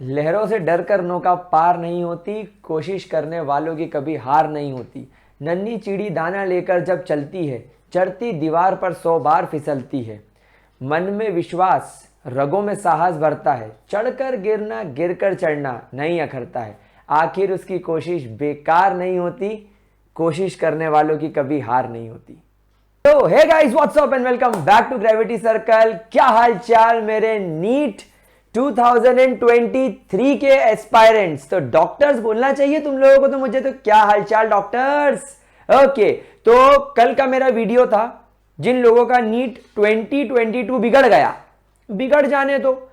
लहरों से डर कर नौका पार नहीं होती, कोशिश करने वालों की कभी हार नहीं होती। नन्ही चिड़ी दाना लेकर जब चलती है, चढ़ती दीवार पर 100 बार फिसलती है। मन में विश्वास, रगों में साहस भरता है। चढ़कर गिरना, गिरकर चढ़ना नहीं अखरता है। आखिर उसकी कोशिश बेकार नहीं होती, कोशिश करने वालों की कभी हार नहीं होती। तो hey guys, what's up and welcome back to gravity circle. क्या हाल चाल मेरे नीट 2023 के एस्पायरेंट्स। तो डॉक्टर्स बोलना चाहिए तुम लोगों को, तो मुझे तो क्या हाल चाल डॉक्टर्स। ओके, तो कल का मेरा वीडियो था जिन लोगों का नीट 2022 बिगड़ गया, बिगड़ जाने दो।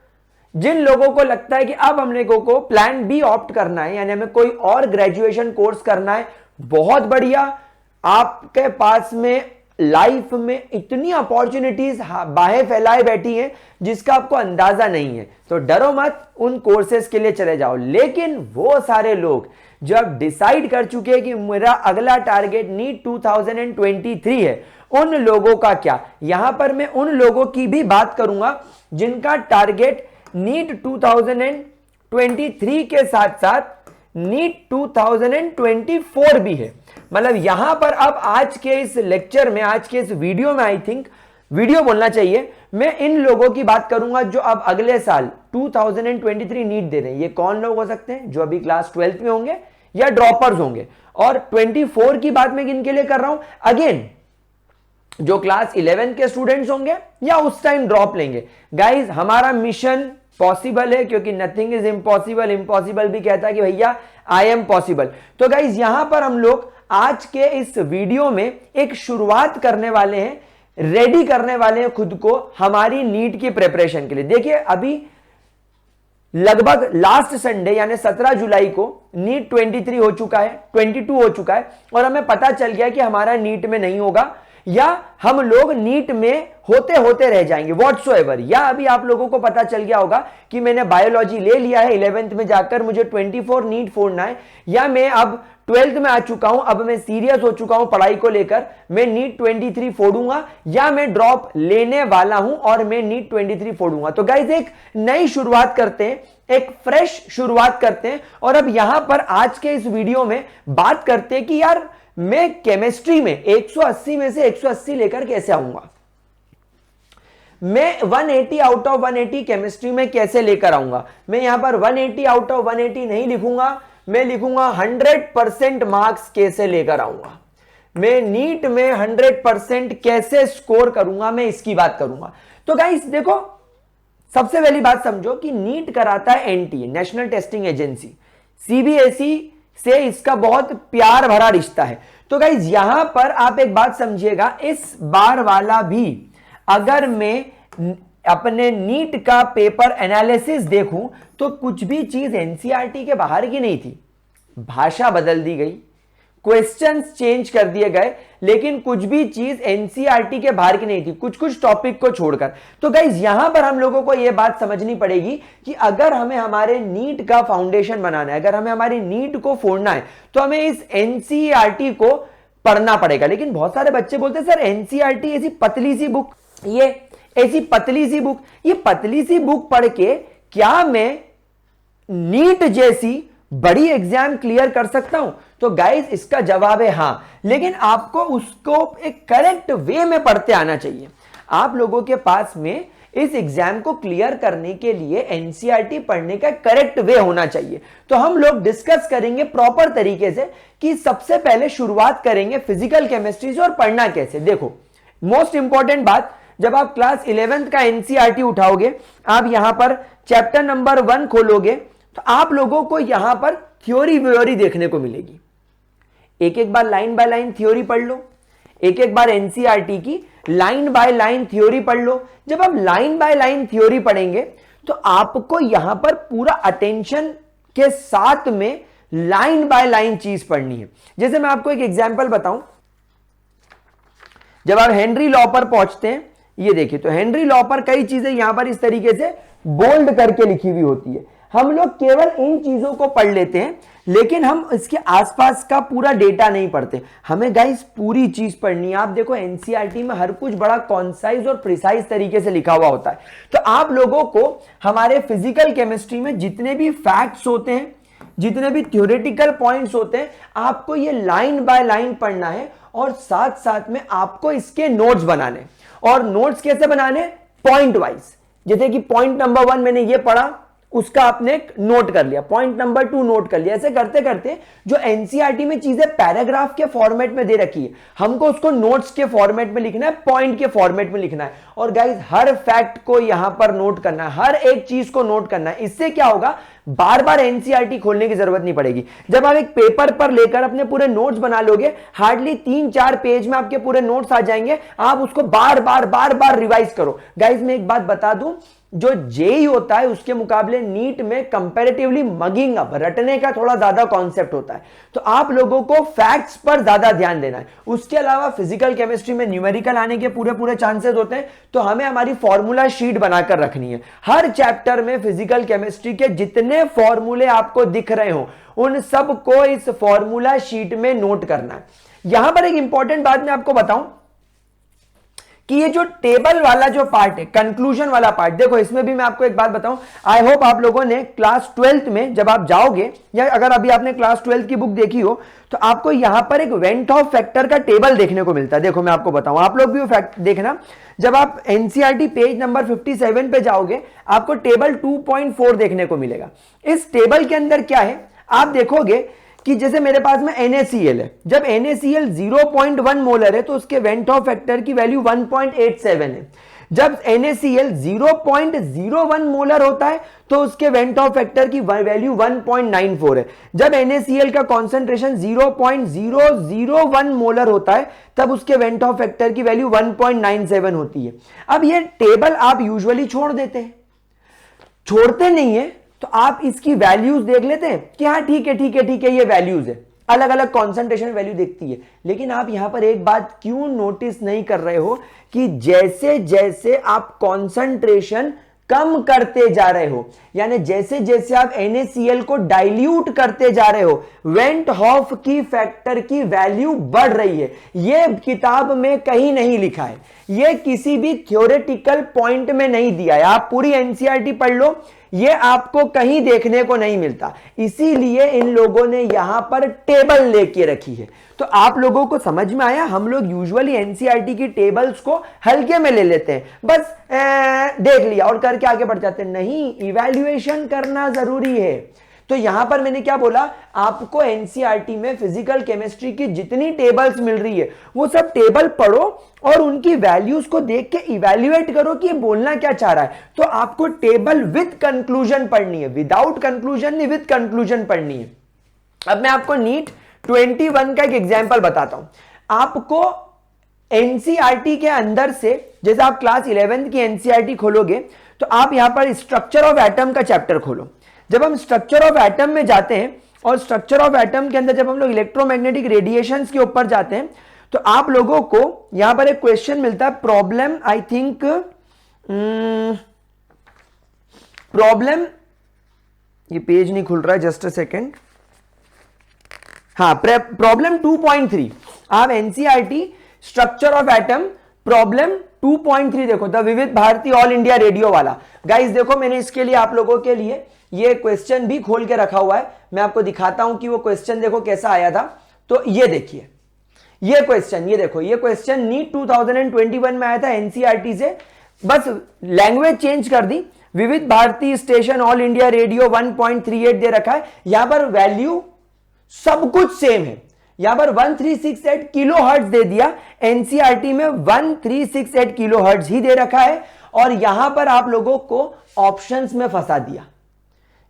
जिन लोगों को लगता है कि अब हम लोगों को प्लान बी ऑप्ट करना है, यानी हमें कोई और ग्रेजुएशन कोर्स करना है, बहुत बढ़िया। आपके पास में लाइफ में इतनी अपॉर्चुनिटीज बाहें फैलाए बैठी हैं जिसका आपको अंदाजा नहीं है। तो डरो मत, उन कोर्सेज के लिए चले जाओ। लेकिन वो सारे लोग जो अब डिसाइड कर चुके हैं कि मेरा अगला टारगेट नीट 2023 है, उन लोगों का क्या? यहां पर मैं उन लोगों की भी बात करूंगा जिनका टारगेट नीट 2023 के साथ साथ नीट 2024 भी है। मतलब यहां पर अब आज के इस लेक्चर में, आज के इस वीडियो में, आई थिंक वीडियो बोलना चाहिए, मैं इन लोगों की बात करूंगा जो अब अगले साल 2023 नीट दे रहे हैं। ये कौन लोग हो सकते हैं? जो अभी क्लास 12th में होंगे या ड्रॉपर्स होंगे। और 24 की बात मैं किनके लिए कर रहा हूं? अगेन, जो क्लास 11 के स्टूडेंट्स होंगे या उस टाइम ड्रॉप लेंगे। गाइज, हमारा मिशन पॉसिबल है, क्योंकि नथिंग इज इम्पॉसिबल। इम्पॉसिबल भी कहता है कि भैया आई एम पॉसिबल। तो गाइज, यहां पर हम लोग आज के इस वीडियो में एक शुरुआत करने वाले हैं, रेडी करने वाले हैं खुद को हमारी नीट की प्रिपरेशन के लिए। देखिए, अभी लगभग लास्ट संडे यानी 17 जुलाई को नीट 23 हो चुका है, 22 हो चुका है, और हमें पता चल गया कि हमारा नीट में नहीं होगा, या हम लोग नीट में होते होते रह जाएंगे व्हाटसोएवर। या अभी आप लोगों को पता चल गया होगा कि मैंने बायोलॉजी ले लिया है, 11th में जाकर मुझे 24 नीट फोड़ना है, या मैं अब 12th में आ चुका हूं, अब मैं सीरियस हो चुका हूं पढ़ाई को लेकर, मैं नीट 23 फोड़ूंगा, या मैं ड्रॉप लेने वाला हूं और मैं नीट 23 फोड़ूंगा। तो गाइज, एक नई शुरुआत करते हैं, एक फ्रेश शुरुआत करते हैं। और अब यहां पर आज के इस वीडियो में बात करते हैं कि यार मैं केमिस्ट्री में 180 में से 180 लेकर कैसे आऊंगा, मैं 180 आउट ऑफ 180 केमिस्ट्री में कैसे लेकर आऊंगा। मैं यहां पर 180 आउट ऑफ 180 नहीं लिखूंगा, मैं लिखूंगा 100% मार्क्स कैसे लेकर आऊंगा, मैं नीट में 100% कैसे स्कोर करूंगा, मैं इसकी बात करूंगा। तो गाइस देखो, सबसे पहली बात समझो कि नीट कराता है NTA, national testing agency. CBSE से इसका बहुत प्यार भरा रिश्ता है। तो गाइज, यहां पर आप एक बात समझिएगा, इस बार वाला भी अगर मैं अपने नीट का पेपर एनालिसिस देखूं तो कुछ भी चीज एनसीईआरटी के बाहर की नहीं थी। भाषा बदल दी गई, क्वेश्चंस चेंज कर दिए गए, लेकिन कुछ भी चीज एनसीईआरटी के बाहर की नहीं थी, कुछ कुछ टॉपिक को छोड़कर। तो गाइज, यहां पर हम लोगों को यह बात समझनी पड़ेगी कि अगर हमें हमारे नीट का फाउंडेशन बनाना है, अगर हमें हमारी नीट को फोड़ना है, तो हमें इस एनसीईआरटी को पढ़ना पड़ेगा। लेकिन बहुत सारे बच्चे बोलते हैं सर एनसीईआरटी ऐसी पतली सी बुक, ये ऐसी पतली सी बुक, ये पतली सी बुक पढ़ के क्या मैं नीट जैसी बड़ी एग्जाम क्लियर कर सकता हूं? तो गाइस, इसका जवाब है हां, लेकिन आपको उसको एक करेक्ट वे में पढ़ते आना चाहिए। आप लोगों के पास में इस एग्जाम को क्लियर करने के लिए एनसीईआरटी पढ़ने का करेक्ट वे होना चाहिए। तो हम लोग डिस्कस करेंगे प्रॉपर तरीके से कि सबसे पहले शुरुआत करेंगे फिजिकल केमिस्ट्री से और पढ़ना कैसे। देखो, मोस्ट इंपॉर्टेंट बात, जब आप क्लास 11th का एनसीईआरटी उठाओगे, आप यहां पर चैप्टर नंबर 1 खोलोगे, तो आप लोगों को यहां पर थ्योरी व्योरी देखने को मिलेगी। एक एक बार लाइन बाय लाइन थ्योरी पढ़ लो, एक एक बार एनसीईआरटी की लाइन बाय लाइन थ्योरी पढ़ लो। जब आप लाइन बाय लाइन थ्योरी पढ़ेंगे तो आपको यहां पर पूरा अटेंशन के साथ में लाइन बाय लाइन चीज पढ़नी है। जैसे मैं आपको एक एग्जांपल बताऊं, जब आप हेनरी लॉ पर पहुंचते हैं, ये देखिए, तो हेनरी लॉ पर कई चीजें यहां पर इस तरीके से बोल्ड करके लिखी हुई होती है। हम लोग केवल इन चीजों को पढ़ लेते हैं, लेकिन हम इसके आसपास का पूरा डेटा नहीं पढ़ते। हमें गाइस पूरी चीज पढ़नी है। आप देखो एनसीईआरटी में हर कुछ बड़ा कॉन्साइज और प्रिसाइज तरीके से लिखा हुआ होता है। तो आप लोगों को हमारे फिजिकल केमिस्ट्री में जितने भी फैक्ट्स होते हैं, जितने भी थ्योरेटिकल पॉइंट्स होते हैं, आपको ये लाइन बाय लाइन पढ़ना है और साथ साथ में आपको इसके नोट्स बनाने। और नोट्स कैसे बनाने? Point wise. जैसे कि पॉइंट नंबर 1 मैंने ये पढ़ा, उसका आपने नोट कर लिया, पॉइंट नंबर 2 नोट कर लिया। ऐसे करते करते जो एनसीईआरटी में चीजें पैराग्राफ के फॉर्मेट में दे रखी है, हमको उसको नोट्स के फॉर्मेट में लिखना है, पॉइंट के फॉर्मेट में लिखना है। और गाइस हर फैक्ट को यहां पर नोट करना है, हर एक चीज को नोट करना है। इससे क्या होगा, बार बार एनसीईआरटी खोलने की जरूरत नहीं पड़ेगी। जब आप एक पेपर पर लेकर अपने पूरे नोट्स बना लोगे, हार्डली 3-4 पेज में आपके पूरे नोट्स आ जाएंगे। आप उसको बार बार रिवाइज करो। गाइस मैं एक बात बता दूं, जो जेई होता है उसके मुकाबले नीट में कंपैरेटिवली मगिंग अप, रटने का थोड़ा ज्यादा कॉन्सेप्ट होता है। तो आप लोगों को फैक्ट्स पर ज्यादा ध्यान देना है। उसके अलावा फिजिकल केमिस्ट्री में न्यूमेरिकल आने के पूरे चांसेस होते हैं, तो हमें हमारी फॉर्मूला शीट बनाकर रखनी है। हर चैप्टर में फिजिकल केमिस्ट्री के जितने फॉर्मूले आपको दिख रहे हो, उन सबको इस फॉर्मूला शीट में नोट करना है। यहां पर एक इंपॉर्टेंट बात मैं आपको बताऊं कि ये जो टेबल वाला जो पार्ट है, कंक्लूजन वाला पार्ट, देखो इसमें भी मैं आपको एक बात बताऊं। आई होप आप लोगों ने क्लास 12th में जब आप जाओगे, या अगर अभी आपने क्लास 12th की बुक देखी हो, तो आपको यहां पर एक वेंट ऑफ फैक्टर का टेबल देखने को मिलता है। देखो मैं आपको बताऊं, आप लोग भी वो फैक्ट देखना। जब आप एनसीईआरटी पेज नंबर 57 पे जाओगे, आपको टेबल 2.4 देखने को मिलेगा। इस टेबल के अंदर क्या है, आप देखोगे कि जैसे मेरे पास में NaCl है, जब NaCl 0.1 मोलर है तो उसके वेंट ऑफ फैक्टर की वैल्यू 1.87 है। जब NaCl 0.01 मोलर होता है तो उसके वेंट ऑफ फैक्टर की वैल्यू 1.94 है। जब NaCl का कॉन्सेंट्रेशन 0.001 मोलर होता है तब उसके वेंट ऑफ फैक्टर की वैल्यू 1.97 होती है। अब ये टेबल आप यूजुअली छोड़ देते हैं, छोड़ते नहीं है, तो आप इसकी वैल्यूज देख लेते हैं कि हाँ ठीक है ये वैल्यूज है, अलग अलग कॉन्सेंट्रेशन वैल्यू देखती है। लेकिन आप यहां पर एक बात क्यों नोटिस नहीं कर रहे हो कि जैसे जैसे आप कॉन्सेंट्रेशन कम करते जा रहे हो, यानी जैसे जैसे आप NaCl को डाइल्यूट करते जा रहे हो, वेंट हॉफ की फैक्टर की वैल्यू बढ़ रही है। यह किताब में कहीं नहीं लिखा है, यह किसी भी थ्योरेटिकल पॉइंट में नहीं दिया है। आप पूरी एनसीईआरटी पढ़ लो, ये आपको कहीं देखने को नहीं मिलता। इसीलिए इन लोगों ने यहां पर टेबल लेके रखी है। तो आप लोगों को समझ में आया, हम लोग यूजुअली एनसीईआरटी की टेबल्स को हल्के में ले लेते हैं, बस देख लिया और करके आगे बढ़ जाते हैं। नहीं, इवैल्यूएशन करना जरूरी है। तो यहां पर मैंने क्या बोला, आपको एनसीईआरटी में फिजिकल केमिस्ट्री की जितनी टेबल्स मिल रही है वो सब टेबल पढ़ो और उनकी वैल्यूज को देख के इवैल्यूएट करो कि ये बोलना क्या चाह रहा है। तो आपको टेबल विद कंक्लूजन पढ़नी है, विदाउट कंक्लूजन नहीं, विद कंक्लूजन पढ़नी है। अब मैं आपको नीट 21 का एक एग्जाम्पल बताता हूं। आपको एनसीईआरटी के अंदर से, जैसे आप क्लास 11th की एनसीईआरटी खोलोगे तो आप यहां पर स्ट्रक्चर ऑफ एटम का चैप्टर खोलो। जब हम स्ट्रक्चर ऑफ एटम में जाते हैं और स्ट्रक्चर ऑफ एटम के अंदर जब हम लोग इलेक्ट्रोमैग्नेटिक रेडिएशंस के ऊपर जाते हैं तो आप लोगों को यहां पर एक क्वेश्चन मिलता है, प्रॉब्लम, आई थिंक प्रॉब्लम, ये पेज नहीं खुल रहा है, जस्ट अ सेकेंड। हाँ, प्रॉब्लम 2.3। आप NCERT structure of atom problem 2.3 देखो, द विविध भारती ऑल इंडिया रेडियो वाला। गाइस देखो, मैंने इसके लिए आप लोगों के लिए ये क्वेश्चन भी खोल के रखा हुआ है। मैं आपको दिखाता हूं कि वो क्वेश्चन देखो कैसा आया था। तो ये देखिए, ये क्वेश्चन, ये देखो, ये क्वेश्चन नीट 2021 में आया था एनसीईआरटी से। बस लैंग्वेज चेंज कर दी, Vividh Bharati station All India Radio 1.38 दे रखा है। यहां पर वैल्यू सब कुछ सेम है, यहां पर 1368 किलो हर्ट्ज दे दिया। एनसीईआरटी में 1368 किलो हर्ट्ज ही दे रखा है। और यहां पर आप लोगों को ऑप्शंस में फंसा दिया,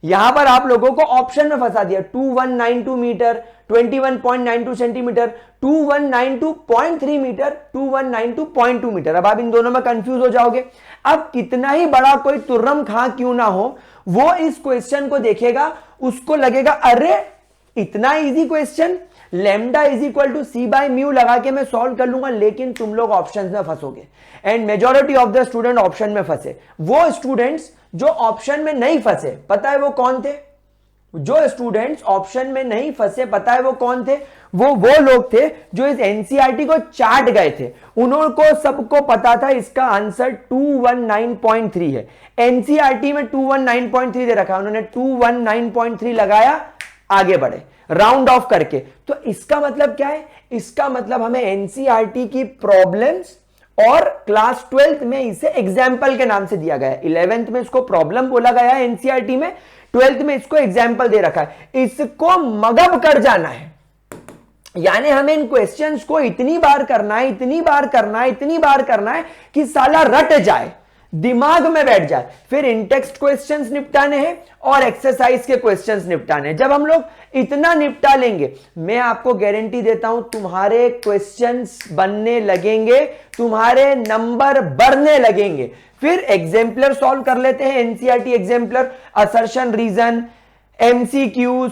यहां पर आप लोगों को ऑप्शन में फंसा दिया। 2192 मीटर, 21.92 सेंटीमीटर, 2192.3 मीटर, 2192.2 मीटर। अब आप इन दोनों में कंफ्यूज हो जाओगे। अब कितना ही बड़ा कोई तुर्रम खां क्यों ना हो, वो इस क्वेश्चन को देखेगा, उसको लगेगा अरे इतना easy question, lambda is equal to c by mu लगा के मैं सॉल्व कर लूंगा, लेकिन तुम लोग ऑप्शन में फंसोगे and majority of the student option में फंसे। वो स्टूडेंट्स जो ऑप्शन में नहीं फंसे, पता है वो कौन थे? जो स्टूडेंट्स ऑप्शन में नहीं फंसे, पता है वो कौन थे? वो लोग थे जो इस एनसीईआरटी को चाट गए थे। उनको सबको पता था इसका आंसर 219.3 है। एनसीईआरटी में 219.3 दे रखा है, उन्होंने 219.3 लगाया, आगे बढ़े राउंड ऑफ करके। तो इसका मतलब क्या है? इसका मतलब हमें एनसीईआरटी की प्रॉब्लम्स और क्लास 12th में इसे एग्जाम्पल के नाम से दिया गया है। 11th में इसको प्रॉब्लम बोला गया है एनसीईआरटी में, 12th में इसको एग्जाम्पल दे रखा है। इसको मगब कर जाना है, यानी हमें इन क्वेश्चंस को इतनी बार करना है, इतनी बार करना है, इतनी बार करना है कि साला रट जाए, दिमाग में बैठ जाए। फिर इनटेक्स्ट क्वेश्चंस निपटाने हैं और एक्सरसाइज के क्वेश्चंस निपटाने हैं। जब हम लोग इतना निपटा लेंगे, मैं आपको गारंटी देता हूं तुम्हारे क्वेश्चंस बनने लगेंगे, तुम्हारे नंबर बढ़ने लगेंगे। फिर एग्जाम्पलर सॉल्व कर लेते हैं, NCERT exemplar, assertion reason, MCQs,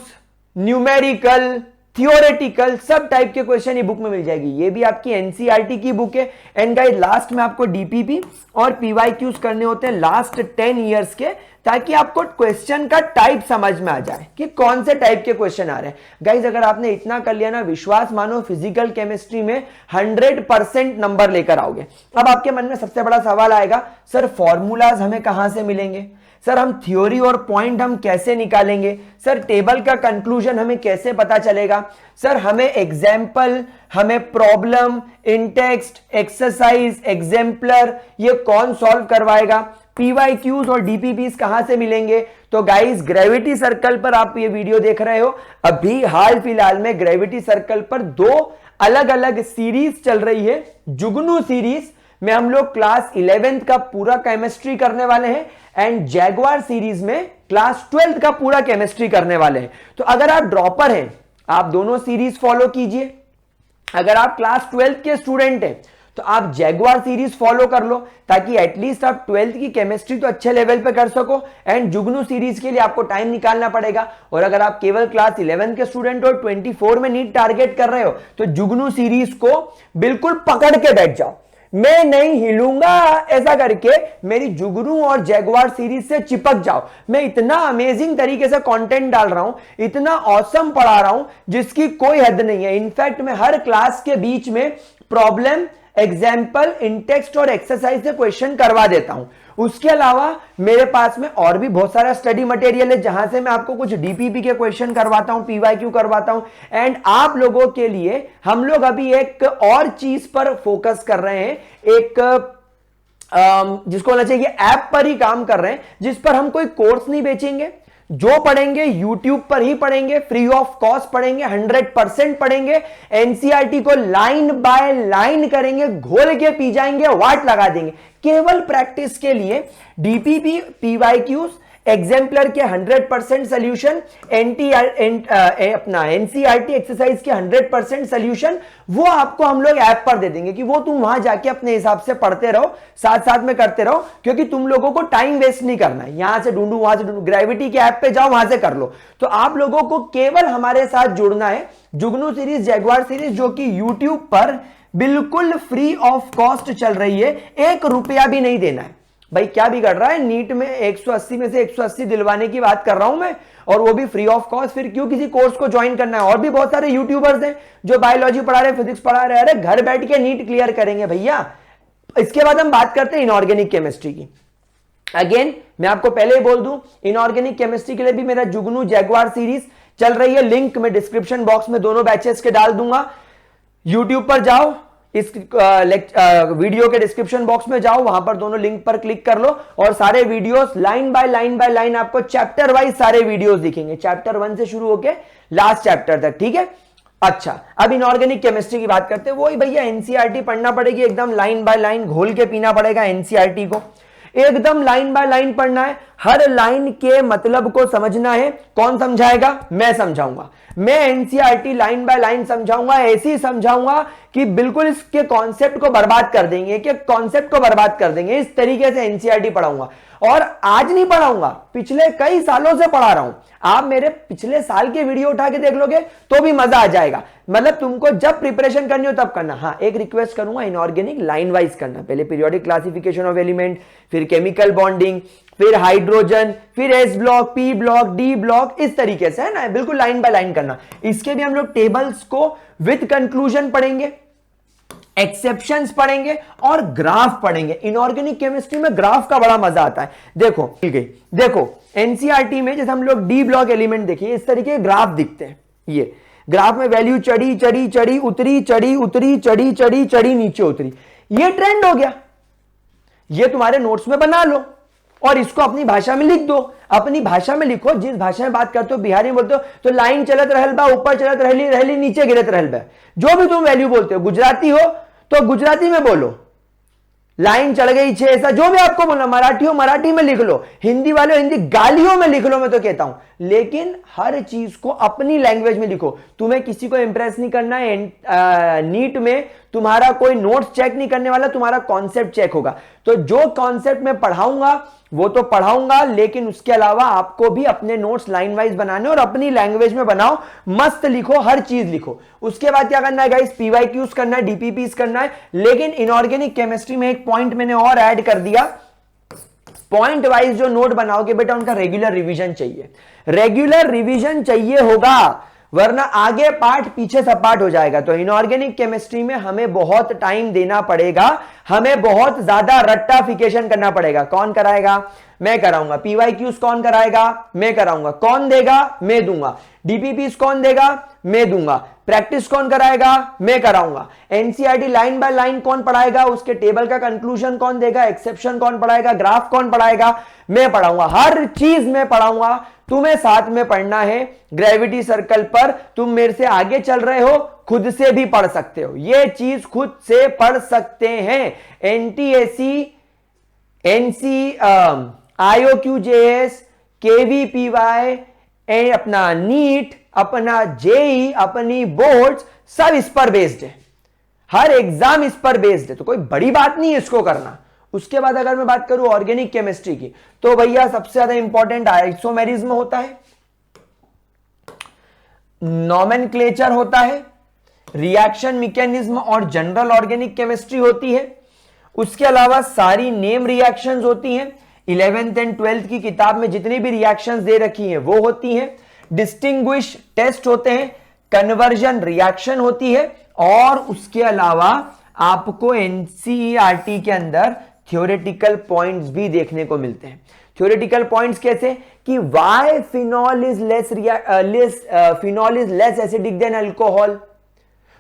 numerical, theoretical, सब टाइप के क्वेश्चन ये बुक में मिल जाएगी। ये भी आपकी एनसीईआरटी की बुक है। एंड गाइस लास्ट में आपको डीपीपी और पीवाईक्यूज करने होते हैं लास्ट 10 इयर्स के, ताकि आपको क्वेश्चन का टाइप समझ में आ जाए कि कौन से टाइप के क्वेश्चन आ रहे हैं। गाइस अगर आपने इतना कर लिया ना, विश्वास मानो फिजिकल केमिस्ट्री में 100% नंबर लेकर आओगे। अब आपके मन में सबसे बड़ा सवाल आएगा, सर फॉर्मूलाज हमें कहां से मिलेंगे? सर हम थ्योरी और पॉइंट हम कैसे निकालेंगे? सर टेबल का कंक्लूजन हमें कैसे पता चलेगा? सर हमें एग्जाम्पल, हमें प्रॉब्लम, इंटेक्स्ट, एक्सरसाइज, एग्जाम्पलर ये कौन सॉल्व करवाएगा? पीवाईक्यूज और डीपीपीज कहां से मिलेंगे? तो गाइस ग्रेविटी सर्कल पर आप ये वीडियो देख रहे हो, अभी हाल फिलहाल में ग्रेविटी सर्कल पर 2 अलग अलग सीरीज चल रही है। जुगनू सीरीज में हम लोग क्लास 11th का पूरा केमिस्ट्री करने वाले हैं एंड जैगवार सीरीज में क्लास 12th का पूरा केमिस्ट्री करने वाले हैं। तो अगर आप ड्रॉपर हैं, आप दोनों सीरीज फॉलो कीजिए। अगर आप क्लास 12th के स्टूडेंट हैं तो आप जैगवार सीरीज फॉलो कर लो, ताकि एटलीस्ट आप 12th की केमिस्ट्री तो अच्छे लेवल पे कर सको। एंड जुगनू सीरीज के लिए आपको टाइम निकालना पड़ेगा। और अगर आप केवल क्लास 11 के स्टूडेंट हो, 24 में नीट टारगेट कर रहे हो, तो जुगनू सीरीज को बिल्कुल पकड़ के बैठ जाओ। मैं नहीं हिलूंगा ऐसा करके मेरी जुगनू और जैगवार सीरीज से चिपक जाओ। मैं इतना अमेजिंग तरीके से कंटेंट डाल रहा हूं, इतना ऑसम पढ़ा रहा हूं जिसकी कोई हद नहीं है। इनफैक्ट मैं हर क्लास के बीच में प्रॉब्लम, एग्जाम्पल, इंटेक्स्ट और एक्सरसाइज से क्वेश्चन करवा देता हूं। उसके अलावा मेरे पास में और भी बहुत सारा स्टडी मटेरियल है, जहां से मैं आपको कुछ डीपीपी के क्वेश्चन करवाता हूं, पीवाईक्यू करवाता हूं। एंड आप लोगों के लिए हम लोग अभी एक और चीज पर फोकस कर रहे हैं, एक जिसको होना चाहिए ऐप पर ही काम कर रहे हैं, जिस पर हम कोई कोर्स नहीं बेचेंगे। जो पढ़ेंगे यूट्यूब पर ही पढ़ेंगे, फ्री ऑफ कॉस्ट पढ़ेंगे, 100% पढ़ेंगे। एनसीईआरटी को लाइन बाय लाइन करेंगे, घोल के पी जाएंगे, वाट लगा देंगे। केवल प्रैक्टिस के लिए डीपीपी, पीवाईक्यूज, एग्जाम्पलर के 100% सोल्यूशन, अपना एनसीईआरटी एक्सरसाइज के 100% सोल्यूशन, वो आपको हम लोग ऐप पर दे देंगे कि वो तुम वहां जाके अपने हिसाब से पढ़ते रहो, साथ साथ में करते रहो, क्योंकि तुम लोगों को टाइम वेस्ट नहीं करना है। यहां से ढूंढू, वहां से ढूंढू, ग्रेविटी के ऐप पे जाओ, वहां से कर लो। तो आप लोगों को केवल हमारे साथ जुड़ना है। जुगनू सीरीज, जैगवार सीरीज, जो कि यूट्यूब पर बिल्कुल फ्री ऑफ कॉस्ट चल रही है, 1 रुपया भी नहीं देना है। भाई क्या बिगड़ रहा है? नीट में 180 में से 180 दिलवाने की बात कर रहा हूं मैं, और वो भी फ्री ऑफ कॉस्ट। फिर क्यों किसी कोर्स को ज्वाइन करना है? और भी बहुत सारे यूट्यूबर्स हैं जो बायोलॉजी पढ़ा रहे, फिजिक्स पढ़ा रहे, अरे घर बैठ के नीट क्लियर करेंगे भैया। इसके बाद हम बात करते हैं इनऑर्गेनिक केमिस्ट्री की। अगेन मैं आपको पहले ही बोल दूं, इनऑर्गेनिक केमिस्ट्री के लिए भी मेरा जुगनू जैगवार सीरीज चल रही है। लिंक मैं डिस्क्रिप्शन बॉक्स में दोनों बैचेस के डाल दूंगा। यूट्यूब पर जाओ, इस वीडियो के डिस्क्रिप्शन बॉक्स में जाओ, वहां पर दोनों लिंक पर क्लिक कर लो और सारे वीडियोस लाइन बाय लाइन आपको चैप्टर वाइज सारे वीडियोस दिखेंगे, चैप्टर 1 से शुरू होके लास्ट चैप्टर तक। ठीक है, अच्छा अब इनऑर्गेनिक केमिस्ट्री की बात करते हैं। वही भैया एनसीईआरटी पढ़ना पड़ेगी, एकदम लाइन बाय लाइन घोल के पीना पड़ेगा एनसीईआरटी को, एकदम लाइन बाय लाइन पढ़ना है। हर लाइन के मतलब को समझना है। कौन समझाएगा? मैं समझाऊंगा। मैं एनसीईआरटी लाइन बाय लाइन समझाऊंगा, ऐसी समझाऊंगा कि बिल्कुल इसके कॉन्सेप्ट को बर्बाद कर देंगे, कि कॉन्सेप्ट को बर्बाद कर देंगे। इस तरीके से एनसीईआरटी पढ़ाऊंगा। और आज नहीं पढ़ाऊंगा, पिछले कई सालों से पढ़ा रहा हूं। आप मेरे पिछले साल के वीडियो उठा के देख लोगे तो भी मजा आ जाएगा। मतलब तुमको जब प्रिपरेशन करनी हो तब करना। हाँ, एक रिक्वेस्ट करूंगा, इनऑर्गेनिक लाइन वाइज करना। पहले पीरियोडिक क्लासिफिकेशन ऑफ एलिमेंट, फिर केमिकल बॉन्डिंग, फिर हाइड्रोजन, फिर S block, P block, D block, इस तरीके से, है ना, बिल्कुल लाइन बाय लाइन करना। इसके भी हम लोग टेबल्स को विद कंक्लूजन पढ़ेंगे, एक्सेप्शंस पढ़ेंगे और ग्राफ पढ़ेंगे। इनऑर्गेनिक केमिस्ट्री में ग्राफ का बड़ा मजा आता है। देखो मिल गई, देखो एनसीईआरटी में जैसे हम लोग डी ब्लॉक एलिमेंट देखिए, इस तरीके के ग्राफ दिखते हैं। ये ग्राफ में वैल्यू चढ़ी चढ़ी चढ़ी उतरी, चढ़ी उतरी, चढ़ी चढ़ी चढ़ी नीचे उतरी, ये ट्रेंड हो गया। ये तुम्हारे नोट्स में बना लो और इसको अपनी भाषा में लिख दो। अपनी भाषा में लिखो, जिस भाषा में बात करते हो, बिहारी में बोलते हो तो लाइन चलत रहल बा, ऊपर चलत रहली रहली, नीचे गिरत रहल बा, जो भी तुम वैल्यू बोलते हो। गुजराती हो तो गुजराती में बोलो, लाइन चढ़ गई 6, ऐसा जो भी आपको बोलना। मराठी हो मराठी में लिख लो, हिंदी वाले हो हिंदी गालियों में लिख लो, मैं तो कहता हूं। लेकिन हर चीज को अपनी लैंग्वेज में लिखो। तुम्हें किसी को इंप्रेस नहीं करना है। नीट में तुम्हारा कोई नोट्स चेक नहीं करने वाला, तुम्हारा कॉन्सेप्ट चेक होगा। तो जो कॉन्सेप्ट मैं पढ़ाऊंगा वो तो पढ़ाऊंगा, लेकिन उसके अलावा आपको भी अपने नोट्स लाइन वाइज बनाने और अपनी लैंग्वेज में बनाओ। मस्त लिखो, हर चीज लिखो। उसके बाद क्या करना है गाइस? पीवाईक्यूज करना है, डीपीपीस करना है। लेकिन इनऑर्गेनिक केमिस्ट्री में एक पॉइंट मैंने और ऐड कर दिया। पॉइंट वाइज जो नोट बनाओगे बेटा, उनका रेगुलर रिवीजन चाहिए। रेगुलर रिवीजन चाहिए होगा, वरना आगे पार्ट पीछे सपाट हो जाएगा। तो इनऑर्गेनिक केमिस्ट्री में हमें बहुत टाइम देना पड़ेगा, हमें बहुत ज्यादा रट्टाफिकेशन करना पड़ेगा। कौन कराएगा? मैं कराऊंगा। पीवाईक्यूज कौन कराएगा? मैं कराऊंगा। कौन देगा? मैं दूंगा। डीपीपीस कौन देगा? मैं दूंगा। प्रैक्टिस कौन कराएगा? मैं कराऊंगा। एनसीईआरटी लाइन बाय लाइन कौन पढ़ाएगा? उसके टेबल का कंक्लूजन कौन देगा? एक्सेप्शन कौन पढ़ाएगा? ग्राफ कौन पढ़ाएगा? मैं पढ़ाऊंगा। हर चीज मैं पढ़ाऊंगा, तुम्हें साथ में पढ़ना है। ग्रेविटी सर्कल पर तुम मेरे से आगे चल रहे हो, खुद से भी पढ़ सकते हो। ये चीज खुद से पढ़ सकते हैं। एनटीएसी, एनसी, आईओक्यूजेएस, केवीपीवाई, अपना नीट, अपना जेई, अपनी बोर्ड्स, सब इस पर बेस्ड है। हर एग्जाम इस पर बेस्ड है, तो कोई बड़ी बात नहीं है इसको करना। उसके बाद अगर मैं बात करूं ऑर्गेनिक केमिस्ट्री की, तो भैया सबसे ज्यादा इंपॉर्टेंट आइसोमेरिज्म होता है, नॉमेनक्लेचर होता है, रिएक्शन मैकेनिज्म और जनरल ऑर्गेनिक केमिस्ट्री होती है। उसके अलावा सारी नेम रिएक्शंस होती हैं। 11th एंड 12th की किताब में जितनी भी रिएक्शंस दे रखी हैं वो होती हैं। डिस्टिंग्विश टेस्ट होते हैं, कन्वर्जन रिएक्शन होती है, और उसके अलावा आपको एनसीईआरटी के अंदर थ्योरेटिकल पॉइंट्स भी देखने को मिलते हैं। थ्योरेटिकल पॉइंट्स कैसे? कि why phenol is less acidic than alcohol,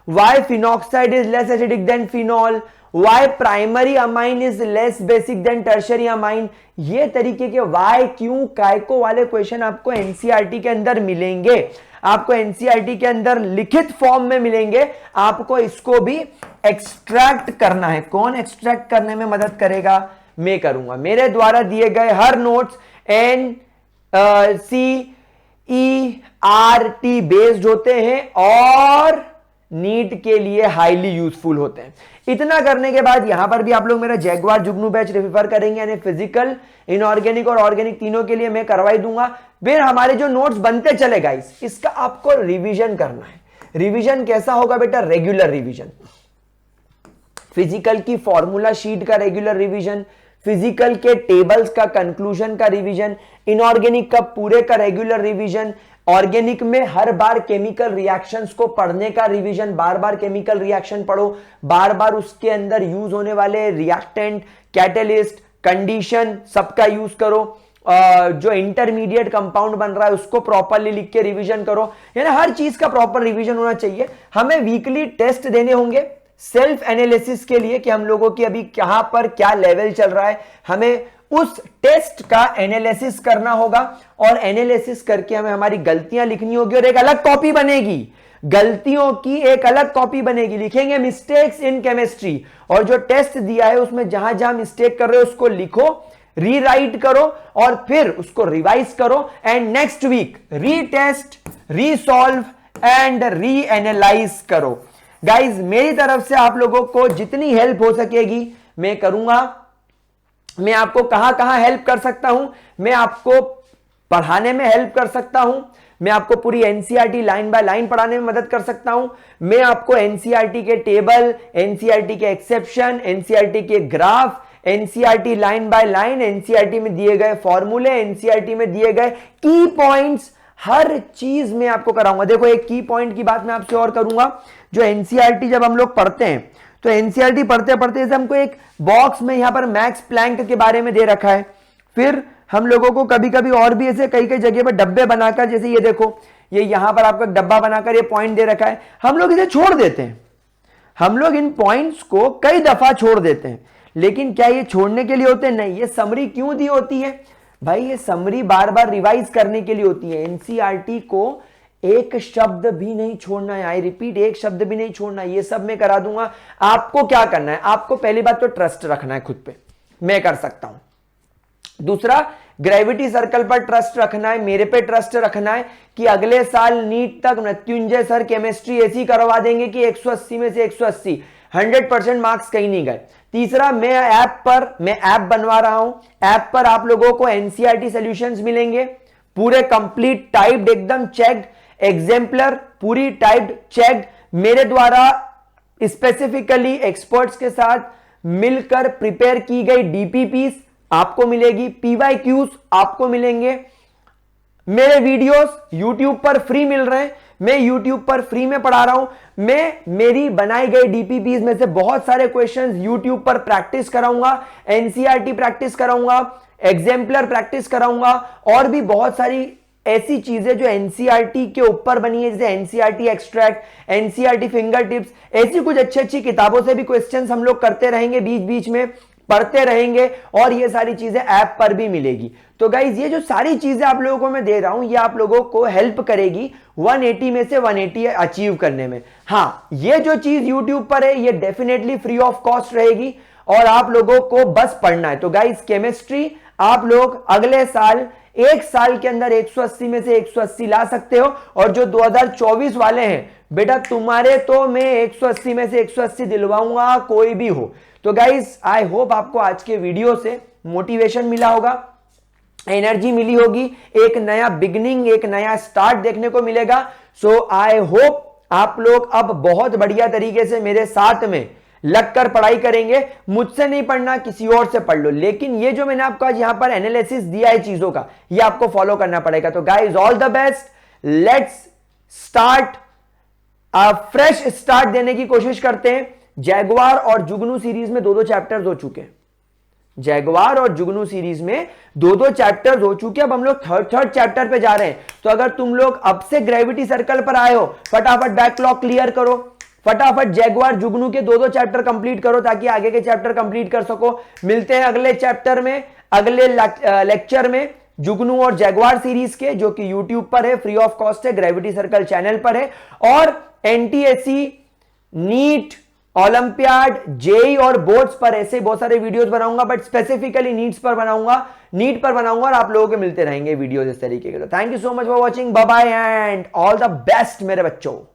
why phenoxide is less acidic than phenol, why primary amine is less basic than tertiary amine. ये तरीके के वाई, क्यों, काय को वाले क्वेश्चन आपको एनसीईआरटी के अंदर मिलेंगे। आपको एनसीईआरटी के अंदर लिखित फॉर्म में मिलेंगे। आपको इसको भी एक्सट्रैक्ट करना है। कौन एक्सट्रैक्ट करने में मदद करेगा? मैं करूंगा। मेरे द्वारा दिए गए हर नोट्स एनसीईआरटी बेस्ड होते हैं और नीट के लिए हाईली यूजफुल होते हैं। इतना करने के बाद यहां पर भी आप लोग मेरा जैगवार जुगनू बैच रेफर करेंगे, यानी फिजिकल, इनऑर्गेनिक और ऑर्गेनिक तीनों के लिए मैं करवाई दूंगा। फिर हमारे जो नोट्स बनते चले गाइस, इसका आपको रिवीजन करना है। रिवीजन कैसा होगा बेटा? Regular revision. फिजिकल की फॉर्मूला शीट का रेगुलर रिवीजन, फिजिकल के टेबल्स का कंक्लूजन का रिवीजन, इनऑर्गेनिक का पूरे का रेगुलर रिवीजन, ऑर्गेनिक में हर बार केमिकल रिएक्शंस को पढ़ने का रिवीजन, बार बार केमिकल रिएक्शन पढ़ो, बार बार उसके अंदर यूज होने वाले रिएक्टेंट, कैटलिस्ट, कंडीशन सबका यूज करो, जो इंटरमीडिएट कंपाउंड बन रहा है उसको प्रॉपरली लिख के रिवीजन करो। यानी हर चीज का प्रॉपर रिवीजन होना चाहिए। हमें वीकली टेस्ट देने होंगे सेल्फ एनालिसिस के लिए कि हम लोगों की अभी कहां पर क्या लेवल चल रहा है। हमें उस टेस्ट का एनालिसिस करना होगा और एनालिसिस करके हमें हमारी गलतियां लिखनी होगी और एक अलग कॉपी बनेगी। गलतियों की एक अलग कॉपी बनेगी। लिखेंगे मिस्टेक्स इन केमिस्ट्री, और जो टेस्ट दिया है उसमें जहां जहां मिस्टेक कर रहे हो उसको लिखो, रीराइट करो और फिर उसको रिवाइज करो and next week retest, resolve and reanalyse करो। गाइज मेरी तरफ से आप लोगों को जितनी हेल्प हो सकेगी मैं करूंगा। मैं आपको कहां कहां हेल्प कर सकता हूं, मैं आपको पढ़ाने में हेल्प कर सकता हूं, मैं आपको पूरी एनसीईआरटी लाइन बाय लाइन पढ़ाने में मदद कर सकता हूं, मैं आपको एनसीईआरटी के टेबल, एनसीईआरटी के एक्सेप्शन, एनसीईआरटी के graph, NCERT line by line, NCERT में दिए गए फॉर्मूले, एनसीईआरटी में दिए गए की पॉइंट्स, हर चीज मैं आपको कराऊंगा। देखो एक की पॉइंट की बात मैं आपसे और करूंगा, जो एनसीईआरटी जब हम लोग पढ़ते हैं तो एनसीईआरटी पढ़ते पढ़ते जैसे हमको एक बॉक्स में यहां पर मैक्स प्लैंक के बारे में दे रखा है, फिर हम लोगों को कभी कभी और भी ऐसे कई कई जगह पर डब्बे बनाकर, जैसे ये देखो ये यहां पर आपको एक डब्बा बनाकर ये पॉइंट दे रखा है, हम लोग इसे छोड़ देते हैं। हम लोग इन पॉइंट्स को कई दफा छोड़ देते हैं, लेकिन क्या ये छोड़ने के लिए होते हैं? नहीं। ये समरी क्यों दी होती है भाई? ये समरी बार बार रिवाइज करने के लिए होती है। एनसीईआरटी को एक शब्द भी नहीं छोड़ना है, आई रिपीट, एक शब्द भी नहीं छोड़ना है। ये सब मैं करा दूंगा। आपको क्या करना है? आपको पहली बात तो ट्रस्ट रखना है खुद पे, मैं कर सकता हूं। दूसरा, ग्रेविटी सर्कल पर ट्रस्ट रखना है, मेरे पे ट्रस्ट रखना है कि अगले साल नीट तक मृत्युंजय सर केमिस्ट्री ऐसी करवा देंगे कि 180 में से 180, 100% मार्क्स कहीं नहीं गए। तीसरा, मैं ऐप बनवा रहा हूं, ऐप पर आप लोगों को एनसीईआरटी सॉल्यूशंस मिलेंगे, पूरे कंप्लीट टाइप्ड, एकदम चेक्ड, एग्जाम्पलर पूरी टाइप्ड चेक्ड, मेरे द्वारा स्पेसिफिकली एक्सपर्ट्स के साथ मिलकर प्रिपेयर की गई डीपीपीस आपको मिलेगी, पीवाईक्यूज आपको मिलेंगे, मेरे वीडियोस यूट्यूब पर फ्री मिल रहे हैं, मैं यूट्यूब पर फ्री में पढ़ा रहा हूं, मैं मेरी बनाई गई डीपीपीस में से बहुत सारे क्वेश्चंस यूट्यूब पर प्रैक्टिस कराऊंगा, एनसीईआरटी प्रैक्टिस कराऊंगा, एग्जाम्पलर प्रैक्टिस कराऊंगा, और भी बहुत सारी ऐसी चीजें जो एनसीईआरटी के ऊपर बनी है, जैसे NCERT extract, NCERT finger tips, ऐसी कुछ अच्छी अच्छी किताबों से भी क्वेश्चंस हम लोग करते रहेंगे, बीच बीच में पढ़ते रहेंगे, और ये सारी चीजें ऐप पर भी मिलेगी। तो गाइज ये जो सारी चीजें आप लोगों को मैं दे रहा हूं, ये आप लोगों को हेल्प करेगी 180 में से 180 अचीव करने में। हाँ, ये जो चीज यूट्यूब पर है ये डेफिनेटली फ्री ऑफ कॉस्ट रहेगी, और आप लोगों को बस पढ़ना है। तो गाइज केमिस्ट्री आप लोग अगले साल, एक साल के अंदर 180 में से 180 ला सकते हो, और जो 2024 वाले हैं बेटा, तुम्हारे तो मैं 180 में से 180 दिलवाऊंगा, कोई भी हो। तो गाइज आई होप आपको आज के वीडियो से मोटिवेशन मिला होगा, एनर्जी मिली होगी, एक नया बिगनिंग, एक नया स्टार्ट देखने को मिलेगा। सो आई होप आप लोग अब बहुत बढ़िया तरीके से मेरे साथ में लगकर पढ़ाई करेंगे। मुझसे नहीं पढ़ना, किसी और से पढ़ लो, लेकिन ये जो मैंने आपको आज यहां पर एनालिसिस दिया है चीजों का, ये आपको फॉलो करना पड़ेगा। तो guys all the best, let's start, fresh start देने की कोशिश करते हैं। जैगुआर और जुगनू सीरीज में 2-2 चैप्टर्स हो चुके हैं, जैगुआर और जुगनू सीरीज में 2-2 चैप्टर्स हो चुके हैं, अब हम लोग थर्ड चैप्टर पे जा रहे हैं। तो अगर तुम लोग अब से ग्रेविटी सर्कल पर आए हो, फटाफट बैकलॉग क्लियर करो, फटाफट जैगुआर जुगनू के 2-2 चैप्टर कंप्लीट करो, ताकि आगे के चैप्टर कंप्लीट कर सको। मिलते हैं अगले चैप्टर में, अगले लेक्चर में, जुगनू और जैगुआर सीरीज के, जो कि यूट्यूब पर है, फ्री ऑफ कॉस्ट है, ग्रेविटी सर्कल चैनल पर है। और एनटीएससी, नीट, ओलंपियाड, जेई और बोर्ड्स पर ऐसे बहुत सारे वीडियोस बनाऊंगा, बट स्पेसिफिकली नीट पर बनाऊंगा और आप लोगों के मिलते रहेंगे वीडियोस इस तरीके के। तो thank you so much for watching, bye bye and all the best मेरे बच्चों।